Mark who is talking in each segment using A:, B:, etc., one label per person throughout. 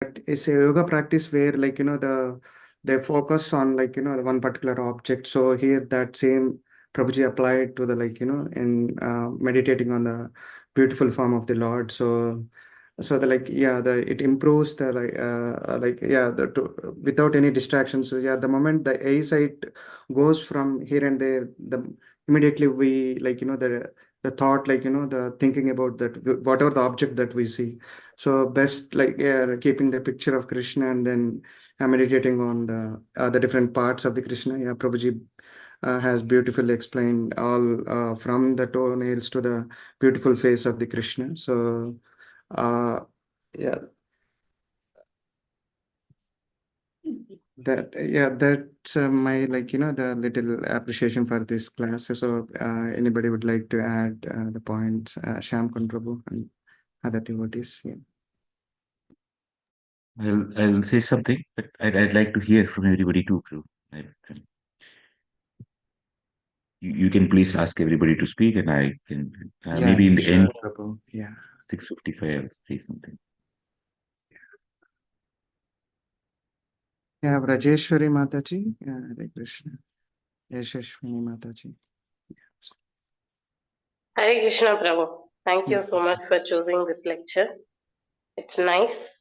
A: it's a yoga practice where they focus on one particular object. So here that same Prabhuji applied to the in meditating on the beautiful form of the Lord. So the it improves the without any distractions. So yeah, the moment the eyesight goes from here and there, the immediately we the thought the thinking about that whatever the object that we see. So best keeping the picture of Krishna and then meditating on the different parts of the Krishna. Yeah, Prabhuji has beautifully explained all from the toenails to the beautiful face of the Krishna. So yeah, that's my the little appreciation for this class. So anybody would like to add the points, Shyam Kun Prabhu and other devotees? Yeah.
B: I'll say something, but I'd like to hear from everybody too, Prabhu. You can please ask everybody to speak, and I can
A: Yeah,
B: maybe
A: yeah,
B: in the end,
A: sure, Prabhu. Yeah.
B: 6:55, I'll say something.
A: Yeah, Rajeshwari Mataji. Yeah, Hare Krishna. Yashashwini Mataji.
C: Hare Krishna, Prabhu. Thank you so much for choosing this lecture. It's nice.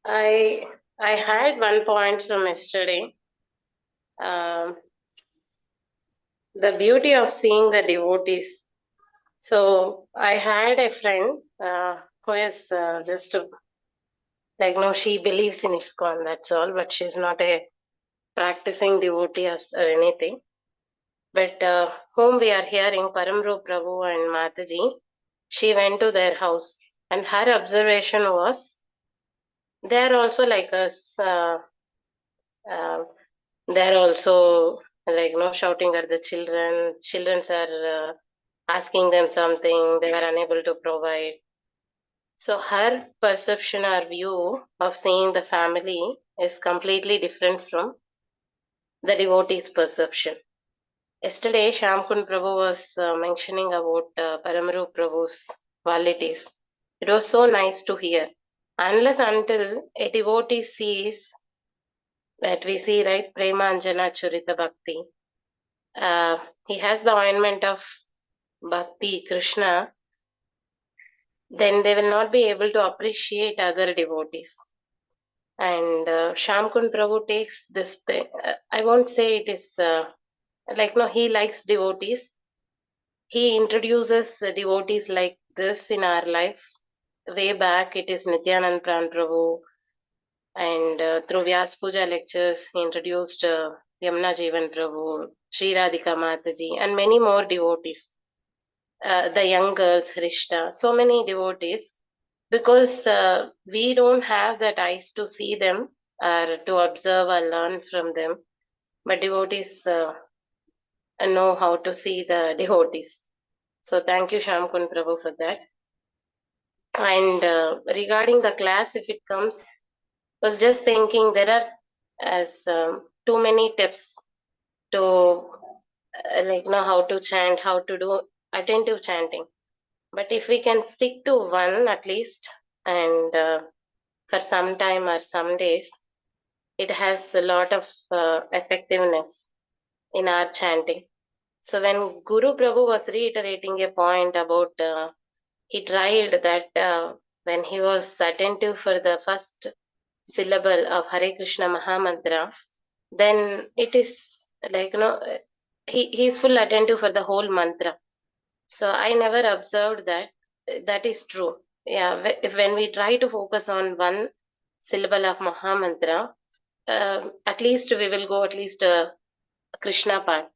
C: I had one point from yesterday. The beauty of seeing the devotees. So I had a friend who is just no, she believes in ISKCON, that's all, but she's not a practicing devotee or anything. But whom we are hearing, Paramru Prabhu and Mataji, she went to their house, and her observation was they are also like us. Uh, they are also shouting at the children. Children are asking them something they were unable to provide. So her perception or view of seeing the family is completely different from the devotee's perception. Yesterday, Shamkun Prabhu was mentioning about Paramaru Prabhu's qualities. It was so nice to hear. Unless until a devotee sees that we see, right, Prema Anjana Churita Bhakti, he has the ointment of Bhakti Krishna, then they will not be able to appreciate other devotees. And Shamkun Prabhu takes this, I won't say it is no, he likes devotees. He introduces devotees like this in our life. Way back, it is Nityanand Pran Prabhu, and through Vyas Puja lectures, he introduced Yamuna Jeevan Prabhu, Sri Radhika Mataji, and many more devotees. The young girls, Rishta, so many devotees, because we don't have that eyes to see them or to observe or learn from them, but devotees know how to see the devotees. So thank you, Shamkun Prabhu, for that. And regarding the class, if it comes, was just thinking there are as too many tips to know how to chant, how to do attentive chanting. But if we can stick to one at least, and for some time or some days, it has a lot of effectiveness in our chanting. So when Guru Prabhu was reiterating a point about he tried that when he was attentive for the first syllable of Hare Krishna Mahamantra, then it is he is full attentive for the whole mantra. So I never observed that. That is true. Yeah, if when we try to focus on one syllable of Mahamantra, at least we will go at least Krishna part.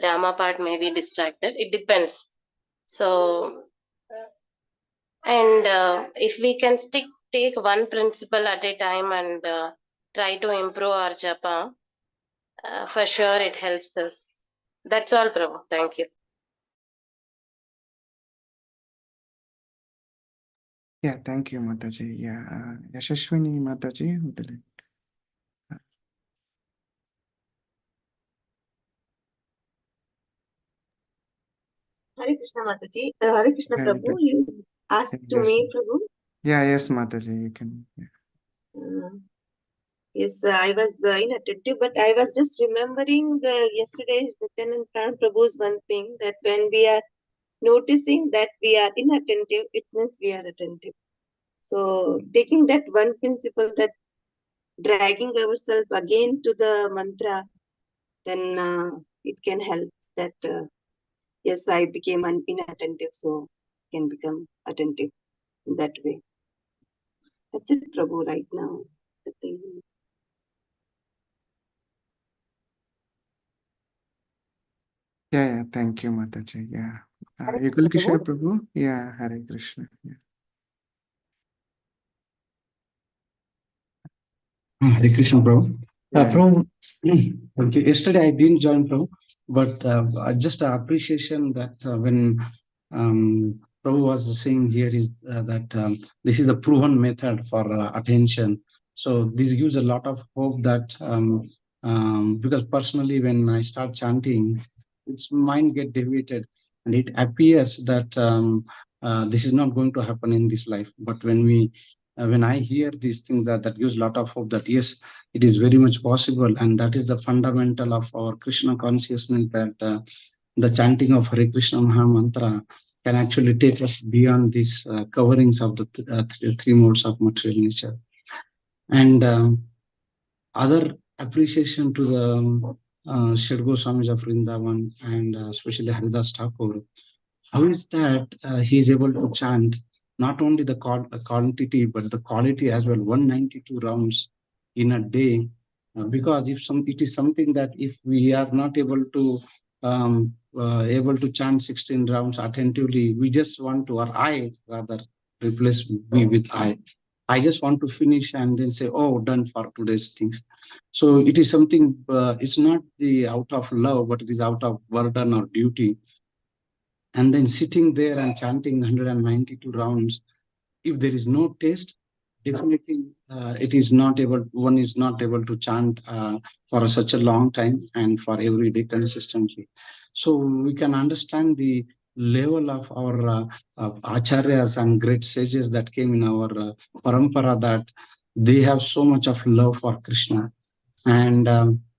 C: Rama part may be distracted. It depends. So, and if we can take one principle at a time and try to improve our japa, for sure it helps us. That's all, Prabhu. Thank you.
A: Yeah, thank you, Mataji. Yeah, Yashashwini Mataji, would you like?
D: Hare Krishna Mataji. Hare Krishna
A: Hare
D: Prabhu.
A: Krishna.
D: You asked to
A: Yes.
D: me, Prabhu.
A: Yeah, yes, Mataji, you can. Yeah.
D: Yes, I was inattentive, but I was just remembering yesterday's Nityanand Prabhu's one thing, that when we are noticing that we are inattentive, it means we are attentive. So taking that one principle, that dragging ourselves again to the mantra, then it can help that yes, I became inattentive, so can become attentive in that way. That's it, Prabhu, right now. The thing.
A: Yeah, thank you, Mataji. Yeah.
D: Hare
A: Yukul
D: Krishna,
A: Kishore
D: Prabhu.
A: Prabhu. Yeah, Hare Krishna. Yeah.
E: Hare Krishna, Prabhu.
A: Yeah.
E: Prabhu, okay. Yesterday I didn't join, Prabhu, but just appreciation that when Prabhu was saying here is that this is a proven method for attention. So this gives a lot of hope that because personally when I start chanting, its mind get deviated and it appears that this is not going to happen in this life. But when I hear these things, that gives a lot of hope that yes, it is very much possible, and that is the fundamental of our Krishna consciousness, that the chanting of Hare Krishna Maha Mantra can actually take us beyond these coverings of the three modes of material nature. And other appreciation to the Shad Goswamis of Vrindavan and especially Haridas Thakur. How is that he is able to chant not only the quantity but the quality as well, 192 rounds in a day? Because it is something that if we are not able to chant 16 rounds attentively, we just want to, or I rather replace me with I just want to finish and then say, oh, done for today's things. So it is something, it's not the out of love, but it is out of burden or duty. And then sitting there and chanting 192 rounds, if there is no taste, definitely it is not able, one is not able to chant for such a long time and for every day consistently. So we can understand the level of our acharyas and great sages that came in our parampara, that they have so much of love for Krishna. And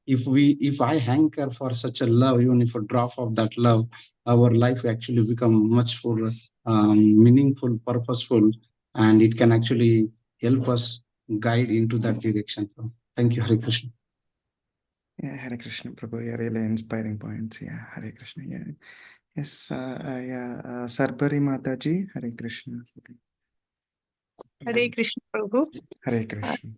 E: if I hanker for such a love, even if a drop of that love, our life actually become much more meaningful, purposeful, and it can actually help us guide into that direction. So, thank you, Hare Krishna.
A: Yeah, Hare Krishna Prabhu. Yeah, really inspiring points. Yeah, Hare Krishna. Yeah. Yes, yeah, Sarbari Mataji, Hare Krishna.
F: Hare Krishna, Prabhu.
A: Hare Krishna.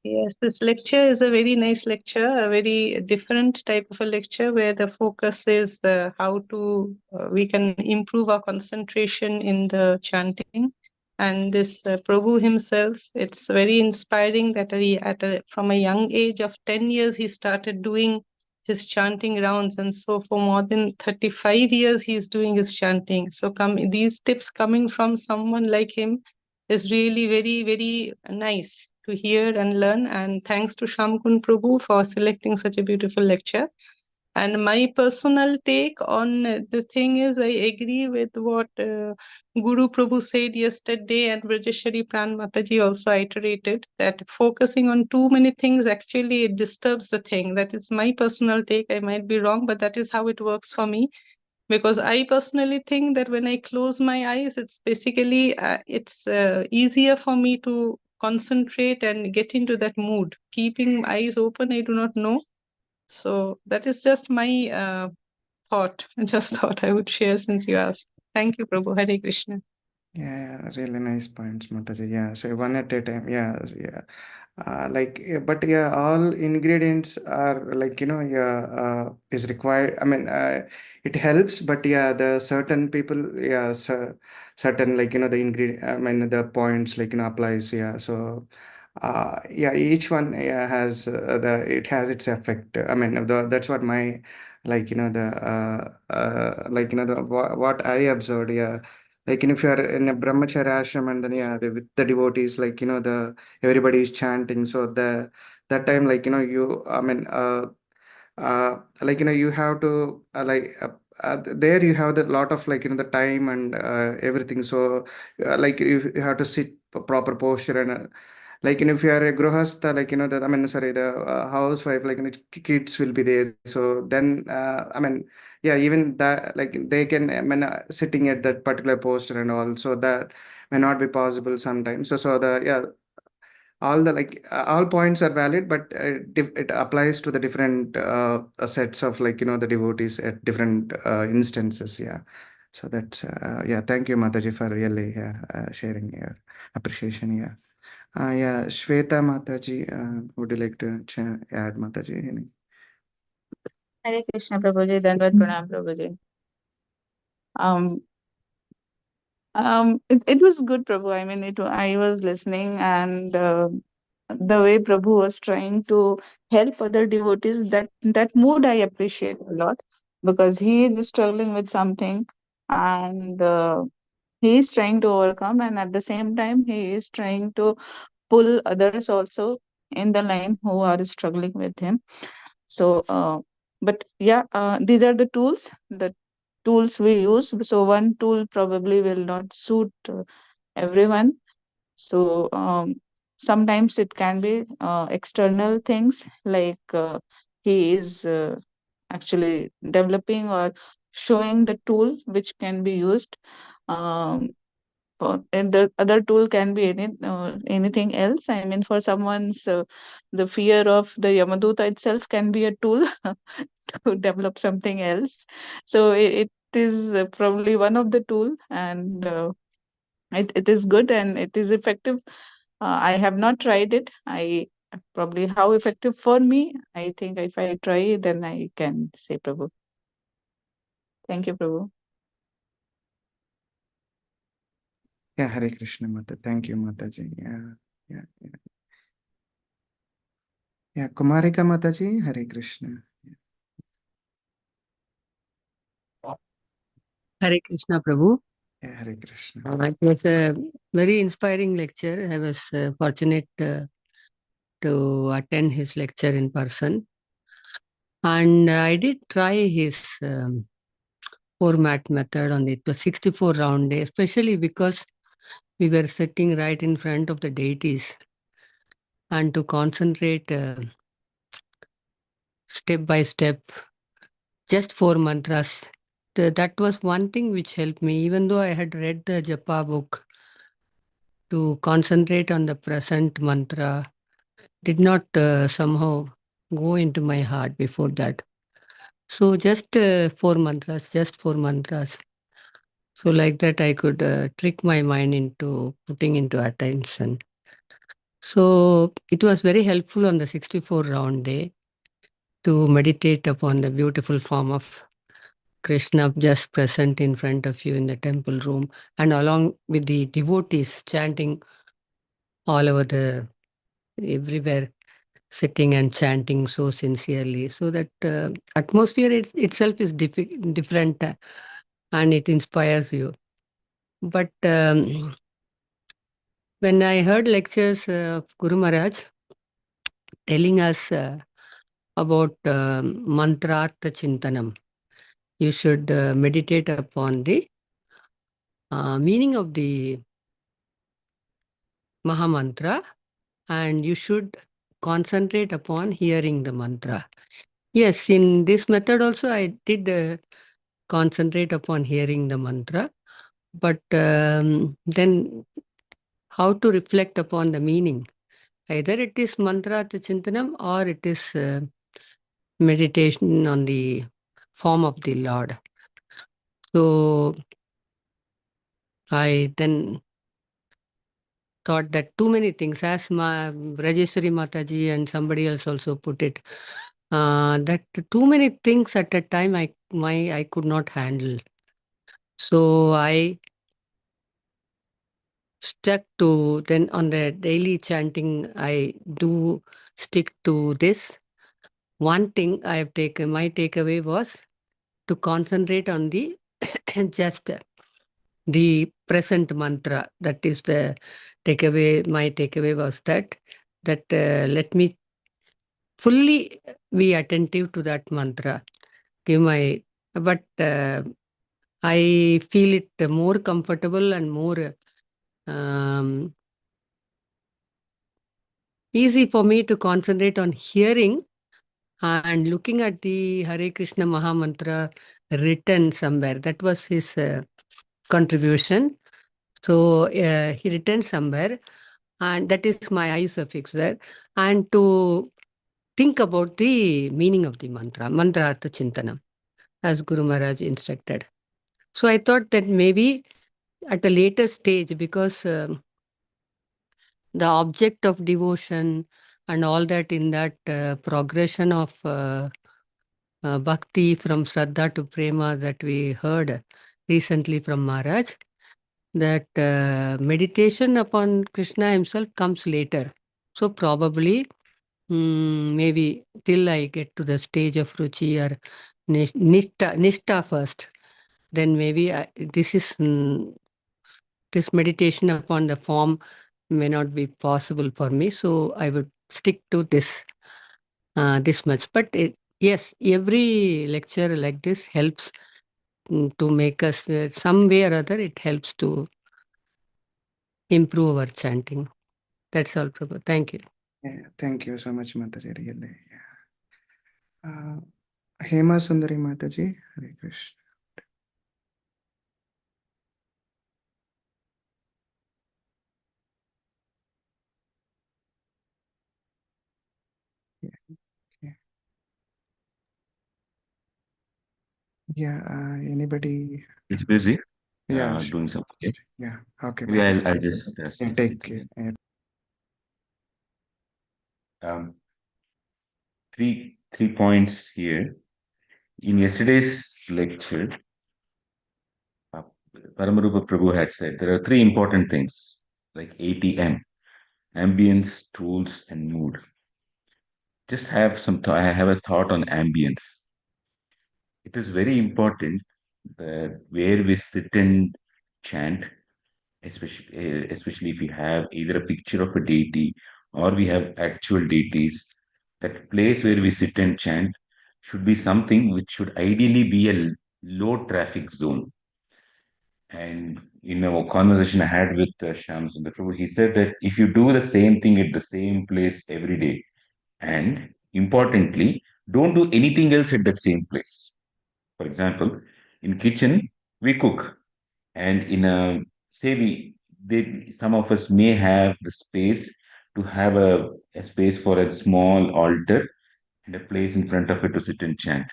F: Yes, this lecture is a very nice lecture, a very different type of a lecture where the focus is how to we can improve our concentration in the chanting. And this Prabhu himself, it's very inspiring that he, from a young age of 10 years, he started doing his chanting rounds. And so for more than 35 years, he's doing his chanting. So these tips coming from someone like him is really very, very nice to hear and learn. And thanks to Shamkun Prabhu for selecting such a beautiful lecture. And my personal take on the thing is, I agree with what Guru Prabhu said yesterday, and Brajeshwari Pran Mataji also iterated that focusing on too many things actually it disturbs the thing. That is my personal take. I might be wrong, but that is how it works for me. Because I personally think that when I close my eyes, it's basically it's easier for me to concentrate and get into that mood. Keeping eyes open, I do not know. So that is just my thought. I just thought I would share since you asked. Thank you, Prabhu. Hare Krishna.
A: Yeah, really nice points, Mataji. Yeah, so one at a time. Yeah, yeah. But yeah, all ingredients are like, yeah, is required. I mean, it helps, but yeah, the certain people, yeah, certain, like, the ingredient, I mean, the points, like, applies. Yeah. So, yeah, each one, yeah, has it has its effect. I mean, that's what my, like, what I observed. Yeah. Like, if you are in a brahmacharya ashram, and then, yeah, with the devotees, like, everybody is chanting, so that time, like, I mean, like, you have to there you have the lot of, like, the time and everything. So like, you have to sit proper posture, and like, if you are a grihastha, like, that, I mean, sorry, the housewife, like, kids will be there. So then, I mean, yeah, even that, like, they can, I mean, sitting at that particular poster and all, so that may not be possible sometimes. So the, yeah, all the, like, all points are valid, but it applies to the different sets of, like, the devotees at different instances. Yeah. So that's, yeah, thank you, Mataji, for really, yeah, sharing your appreciation. Yeah. Yeah, Shweta Mataji, would you like to add, Mataji?
G: Hare Krishna, Prabhuji. Dandavat Pranam, Prabhuji. Um, it was good, Prabhu. I mean, I was listening, and the way Prabhu was trying to help other devotees, that mood I appreciate a lot, because he is struggling with something, and he is trying to overcome, and at the same time, he is trying to pull others also in the line who are struggling with him. So, but yeah, these are the tools we use. So one tool probably will not suit everyone. So sometimes it can be external things, like he is actually developing or showing the tool which can be used. Um, and the other tool can be anything else. I mean, for someone's the fear of the Yamaduta itself can be a tool to develop something else. So it is probably one of the tool, and it is good and it is effective. I have not tried it. I probably how effective for me. I think if I try, then I can say Prabhu. Thank you, Prabhu.
A: Yeah, Hare Krishna, Mata. Thank you, Mataji. Yeah, yeah, yeah. Yeah, Kumarika Mataji, Hare Krishna.
H: Hare Krishna, Prabhu.
A: Yeah, Hare Krishna.
H: It was a very inspiring lecture. I was fortunate to attend his lecture in person. And I did try his format method on it. It was 64 round day, especially because we were sitting right in front of the deities, and to concentrate step by step, just 4 mantras. That was one thing which helped me, even though I had read the Japa book, to concentrate on the present mantra did not somehow go into my heart before that. So just 4 mantras, just 4 mantras. So like that I could trick my mind into putting into attention. So it was very helpful on the 64 round day to meditate upon the beautiful form of Krishna just present in front of you in the temple room, and along with the devotees chanting all over the everywhere, sitting and chanting so sincerely, so that atmosphere itself is different, and it inspires you. But when I heard lectures of Guru Maharaj telling us about mantrartha chintanam, you should meditate upon the meaning of the Mahamantra, and you should concentrate upon hearing the mantra. Yes, in this method also I did concentrate upon hearing the mantra, but then how to reflect upon the meaning? Either it is mantra chintanam or it is meditation on the form of the Lord. So I then thought that too many things, as Rajeshwari Mataji and somebody else also put it, that too many things at a time I could not handle. So I stuck to, then on the daily chanting, I do stick to this. One thing I have taken, my takeaway was to concentrate on the just the present mantra. That is the takeaway. My takeaway was that let me fully be attentive to that mantra. Give my, but I feel it more comfortable and more easy for me to concentrate on hearing and looking at the Hare Krishna Mahamantra written somewhere. That was his contribution. So he written somewhere, and that is my eyes are fixed there. And to think about the meaning of the mantra, mantra artha chintanam, as Guru Maharaj instructed. So I thought that maybe at a later stage, because the object of devotion and all that in that progression of bhakti from Shraddha to Prema that we heard recently from Maharaj, that meditation upon Krishna himself comes later. So probably maybe till I get to the stage of Ruchi or Nishta first, then maybe this is this meditation upon the form may not be possible for me. So I would stick to this much. But yes, every lecture like this helps to make us some way or other. It helps to improve our chanting. That's all, Prabhu. Thank you.
A: Yeah, thank you so much, Mataji. Really. Yeah. Hema Sundari Mataji, Hare Krishna. Yeah, yeah. Yeah, anybody?
B: It's busy,
A: Yeah, sure.
B: doing something. Okay.
A: Yeah, okay,
B: Maybe
A: Prabhu.
B: I'll just
A: Yeah,
B: say
A: take
B: something.
A: it.
B: Um, three points here. In yesterday's lecture, uh, Paramarupa Prabhu had said there are three important things like ATM, ambience, tools, and mood. Just have I have a thought on ambience. It is very important that where we sit and chant, especially if we have either a picture of a deity or we have actual deities, that place where we sit and chant should be something which should ideally be a low traffic zone. And in a conversation I had with Shyam Sundar Prabhu, he said that if you do the same thing at the same place every day, and importantly, don't do anything else at that same place. For example, in kitchen we cook, and in a say some of us may have the space to have a space for a small altar and a place in front of it to sit and chant.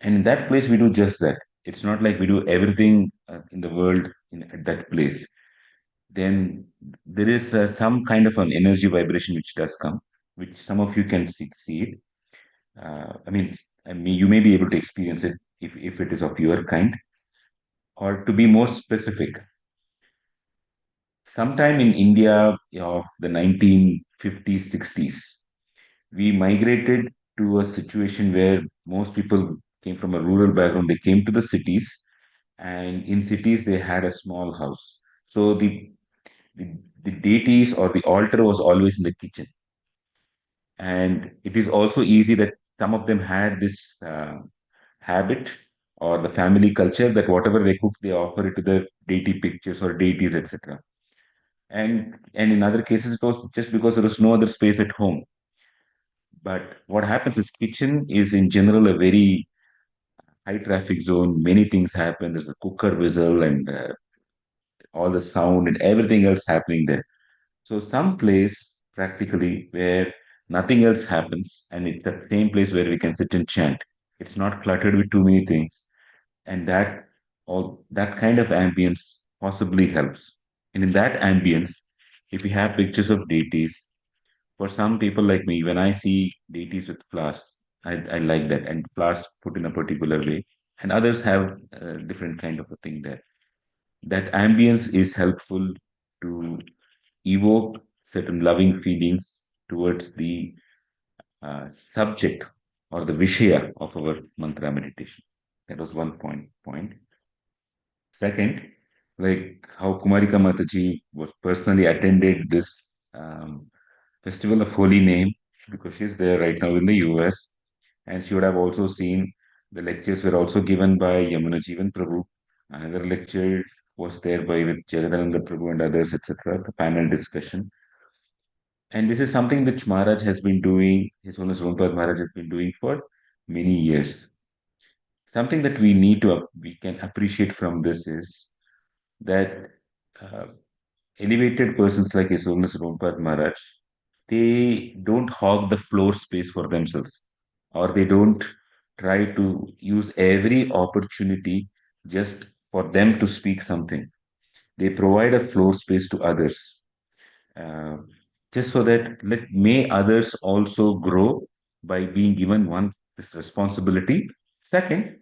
B: And in that place, we do just that. It's not like we do everything in the world at that place. Then there is some kind of an energy vibration which does come, which some of you can see it. I mean, you may be able to experience it if it is of your kind. Or to be more specific, sometime in India of the 1950s, 60s, we migrated to a situation where most people came from a rural background. They came to the cities, and in cities they had a small house. So the, the deities or the altar was always in the kitchen, and it is also easy that some of them had this habit or the family culture that whatever they cook, they offer it to the deity pictures or deities, etc. And in other cases, it was just because there was no other space at home. But what happens is kitchen is in general a very high traffic zone. Many things happen. There's a cooker whistle and all the sound and everything else happening there. So some place practically where nothing else happens, and it's the same place where we can sit and chant. It's not cluttered with too many things, and that kind of ambience possibly helps. And in that ambience, if we have pictures of deities, for some people like me, when I see deities with flowers, I like that, and flowers put in a particular way, and others have a different kind of a thing there. That ambience is helpful to evoke certain loving feelings towards the subject or the vishaya of our mantra meditation. That was one point. Second, like how Kumarika Mataji was personally attended this um, Festival of Holy Name because she's there right now in the US, and she would have also seen the lectures were also given by Yamuna Jeevan Prabhu. Another lecture was there by with Jagadananda Prabhu and others, etc. The panel discussion. And this is something which Maharaj has been doing, His Holiness Rupa Maharaj has been doing for many years. Something that we can appreciate from this is that uh, elevated persons like His Holiness Rupa Maharaj, they don't hog the floor space for themselves, or they don't try to use every opportunity just for them to speak something. They provide a floor space to others, uh, just so that may others also grow by being given one this responsibility. Second,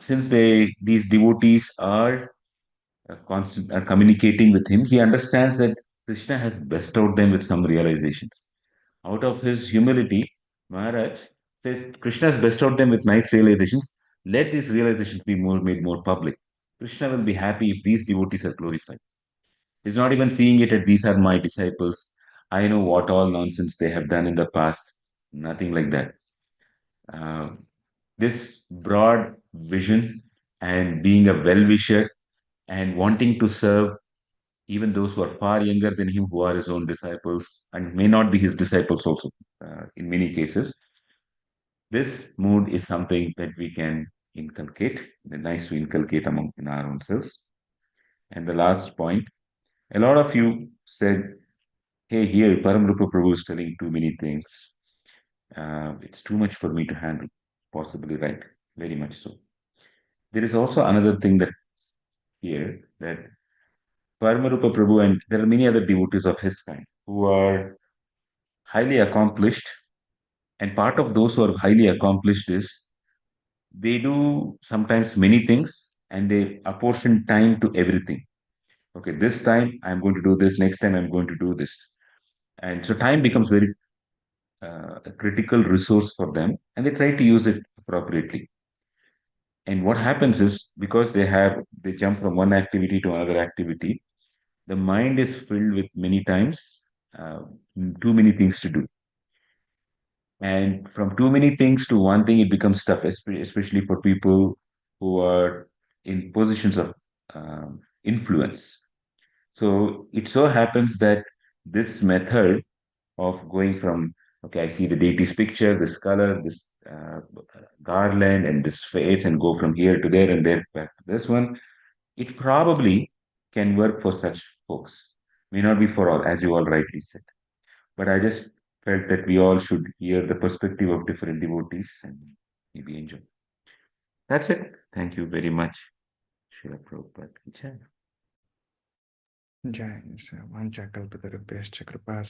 B: since these devotees are communicating with him, he understands that Krishna has bestowed them with some realizations. Out of his humility, Maharaj says Krishna has bestowed them with nice realizations. Let these realizations be made more public. Krishna will be happy if these devotees are glorified. He's not even seeing it as these are my disciples. I know what all nonsense they have done in the past. Nothing like that. Uh, this broad vision and being a well wisher and wanting to serve even those who are far younger than him, who are his own disciples and may not be his disciples also, in many cases. This mood is something that we can inculcate, nice to inculcate among in our own selves. And the last point, a lot of you said, hey, here, Paramrupa Prabhu is telling too many things. It's too much for me to handle. Possibly right, very much so. There is also another thing that here that Paramarupa Prabhu, and there are many other devotees of his kind who are highly accomplished. And part of those who are highly accomplished is they do sometimes many things and they apportion time to everything. Okay, this time I'm going to do this, next time I'm going to do this. And so time becomes very a critical resource for them and they try to use it appropriately. And what happens is because they jump from one activity to another activity, the mind is filled with many times uh, too many things to do. And from too many things to one thing, it becomes tough, especially for people who are in positions of influence. So it so happens that this method of going from, okay, I see the deity's picture, this color, this garland, and this face, and go from here to there and there back to this one, it probably can work for such folks. May not be for all, as you all rightly said. But I just felt that we all should hear the perspective of different devotees and maybe enjoy. That's it. Thank you very much. Srila Prabhupada. Jai.
A: Jai Vancha Kalpatarubhyascha Kripa